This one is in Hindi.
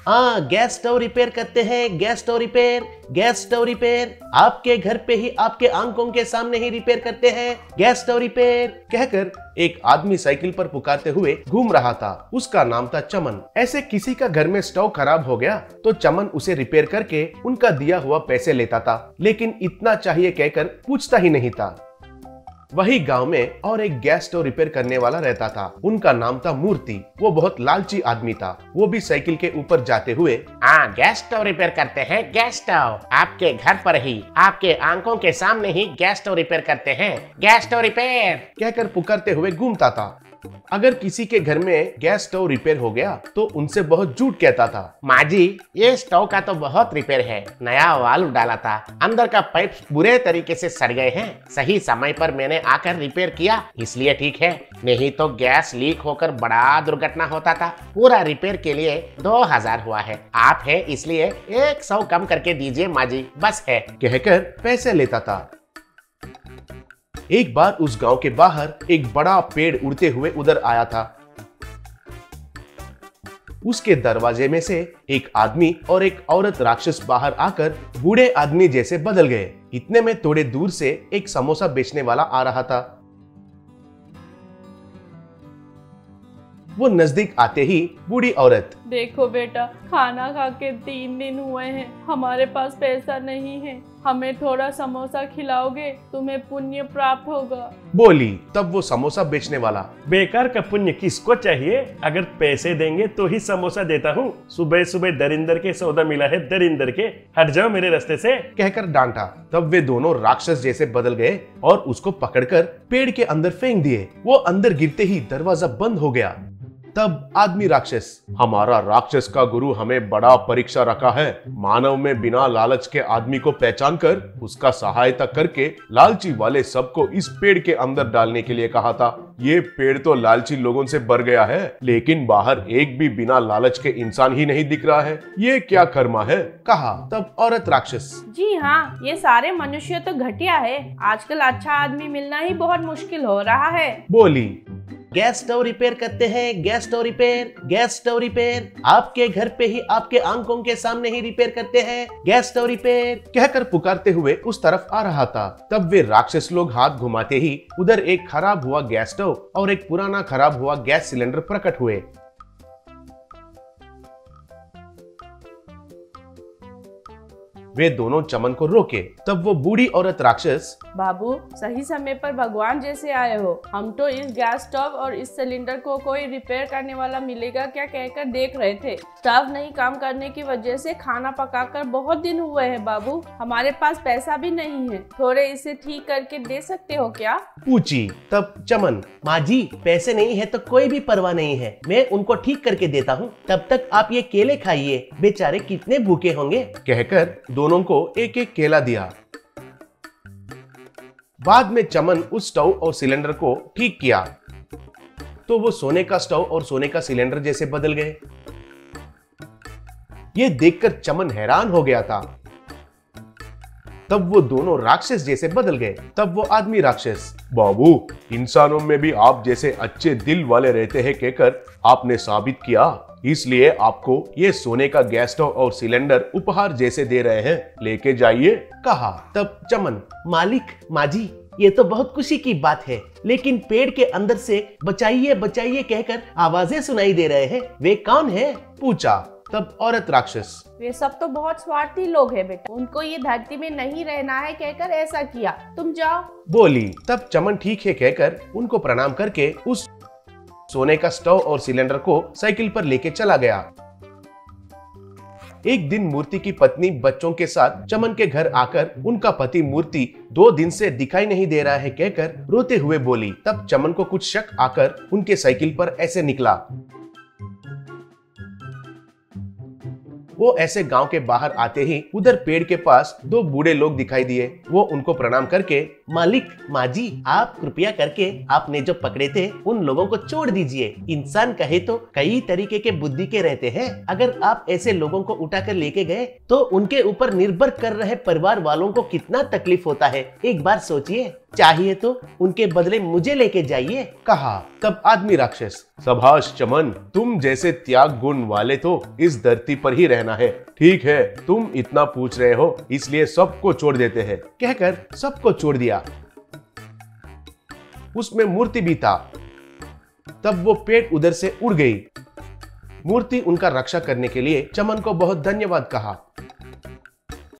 गैस स्टोव रिपेयर करते हैं, gas stove repair, gas stove repair, आपके घर पे ही आपके आंखों के सामने ही रिपेयर करते हैं, गैस स्टोव रिपेयर कहकर एक आदमी साइकिल पर पुकारते हुए घूम रहा था। उसका नाम था चमन। ऐसे किसी का घर में स्टोव खराब हो गया तो चमन उसे रिपेयर करके उनका दिया हुआ पैसे लेता था, लेकिन इतना चाहिए कहकर पूछता ही नहीं था। वही गांव में और एक गैस स्टोव रिपेयर करने वाला रहता था। उनका नाम था मूर्ति। वो बहुत लालची आदमी था। वो भी साइकिल के ऊपर जाते हुए गैस स्टोव रिपेयर करते हैं, गैस स्टोव आपके घर पर ही आपके आंखों के सामने ही गैस स्टोव रिपेयर करते हैं, गैस स्टोव रिपेयर कहकर पुकारते हुए घूमता था। अगर किसी के घर में गैस स्टोव रिपेयर हो गया तो उनसे बहुत झूठ कहता था। माँ जी, ये स्टोव का तो बहुत रिपेयर है, नया वाल्व डाला था, अंदर का पाइप बुरे तरीके से सड़ गए हैं, सही समय पर मैंने आकर रिपेयर किया इसलिए ठीक है, नहीं तो गैस लीक होकर बड़ा दुर्घटना होता था। पूरा रिपेयर के लिए 2000 हुआ है, आप है इसलिए 100 कम करके दीजिए माँ जी, बस है कहकर पैसे लेता था। एक बार उस गांव के बाहर एक बड़ा पेड़ उड़ते हुए उधर आया था। उसके दरवाजे में से एक आदमी और एक औरत राक्षस बाहर आकर बूढ़े आदमी जैसे बदल गए। इतने में थोड़े दूर से एक समोसा बेचने वाला आ रहा था। वो नजदीक आते ही बूढ़ी औरत, देखो बेटा, खाना खा के 3 दिन हुए हैं, हमारे पास पैसा नहीं है, हमें थोड़ा समोसा खिलाओगे, तुम्हें पुण्य प्राप्त होगा, बोली। तब वो समोसा बेचने वाला, बेकार का पुण्य किसको चाहिए, अगर पैसे देंगे तो ही समोसा देता हूँ। सुबह सुबह दरिंदर के सौदा मिला है, दरिंदर के, हट जाओ मेरे रास्ते से कहकर डांटा। तब वे दोनों राक्षस जैसे बदल गए और उसको पकड़कर पेड़ के अंदर फेंक दिए। वो अंदर गिरते ही दरवाजा बंद हो गया। तब आदमी राक्षस, हमारा राक्षस का गुरु हमें बड़ा परीक्षा रखा है। मानव में बिना लालच के आदमी को पहचान कर उसका सहायता करके लालची वाले सबको इस पेड़ के अंदर डालने के लिए कहा था। ये पेड़ तो लालची लोगों से भर गया है, लेकिन बाहर एक भी बिना लालच के इंसान ही नहीं दिख रहा है। ये क्या कर्मा है, कहा। तब औरत राक्षस, जी हाँ, ये सारे मनुष्य तो घटिया है, आजकल अच्छा आदमी मिलना ही बहुत मुश्किल हो रहा है, बोली। गैस स्टोव रिपेयर करते हैं, gas stove repair, gas stove repair, आपके घर पे ही आपके आंखों के सामने ही रिपेयर करते हैं, गैस स्टोव रिपेयर कहकर पुकारते हुए उस तरफ आ रहा था। तब वे राक्षस लोग हाथ घुमाते ही उधर एक खराब हुआ गैस स्टोव और एक पुराना खराब हुआ गैस सिलेंडर प्रकट हुए। वे दोनों चमन को रोके। तब वो बूढ़ी औरत राक्षस, बाबू सही समय पर भगवान जैसे आए हो, हम तो इस गैस स्टोव और इस सिलेंडर को कोई रिपेयर करने वाला मिलेगा क्या कहकर देख रहे थे। स्टोव नहीं काम करने की वजह से खाना पकाकर बहुत दिन हुए हैं बाबू, हमारे पास पैसा भी नहीं है, थोड़े इसे ठीक करके दे सकते हो क्या, पूछी। तब चमन, माँ जी, पैसे नहीं है तो कोई भी परवाह नहीं है, मैं उनको ठीक करके देता हूँ, तब तक आप ये केले खाइए, बेचारे कितने भूखे होंगे, कहकर दोनों को एक एक केला दिया। बाद में चमन उस स्टोव और सिलेंडर को ठीक किया तो वो सोने का स्टोव और सोने का सिलेंडर जैसे बदल गए। ये देखकर चमन हैरान हो गया था। तब वो दोनों राक्षस जैसे बदल गए। तब वो आदमी राक्षस, बाबू, इंसानों में भी आप जैसे अच्छे दिल वाले रहते हैं कहकर आपने साबित किया, इसलिए आपको ये सोने का गैस स्टोव और सिलेंडर उपहार जैसे दे रहे हैं, लेके जाइए, कहा। तब चमन, मालिक, माँ जी, ये तो बहुत खुशी की बात है, लेकिन पेड़ के अंदर से बचाइए बचाइए कहकर आवाजें सुनाई दे रहे हैं, वे कौन है, पूछा। तब औरत राक्षस, वे सब तो बहुत स्वार्थी लोग हैं बेटा, उनको ये धरती में नहीं रहना है कहकर ऐसा किया, तुम जाओ, बोली। तब चमन ठीक है कहकर उनको प्रणाम करके उस सोने का स्टोव और सिलेंडर को साइकिल पर लेके चला गया। एक दिन मूर्ति की पत्नी बच्चों के साथ चमन के घर आकर उनका पति मूर्ति 2 दिन से दिखाई नहीं दे रहा है कहकर रोते हुए बोली। तब चमन को कुछ शक आकर उनके साइकिल पर ऐसे निकला। वो ऐसे गांव के बाहर आते ही उधर पेड़ के पास 2 बूढ़े लोग दिखाई दिए। वो उनको प्रणाम करके, मालिक, माँ जी, आप कृपया करके आपने जो पकड़े थे उन लोगों को छोड़ दीजिए। इंसान कहे तो कई तरीके के बुद्धि के रहते हैं, अगर आप ऐसे लोगों को उठाकर लेके गए तो उनके ऊपर निर्भर कर रहे परिवार वालों को कितना तकलीफ होता है, एक बार सोचिए। चाहिए तो उनके बदले मुझे लेके जाइए, कहा। तब आदमी राक्षस, शाबाश चमन, तुम जैसे त्याग गुण वाले तो इस धरती पर ही रहना है। ठीक है, तुम इतना पूछ रहे हो इसलिए सबको छोड़ देते हैं, कहकर सबको छोड़ दिया। उसमें मूर्ति भी था। तब वो पेड़ उधर से उड़ गई। मूर्ति उनका रक्षा करने के लिए चमन को बहुत धन्यवाद कहा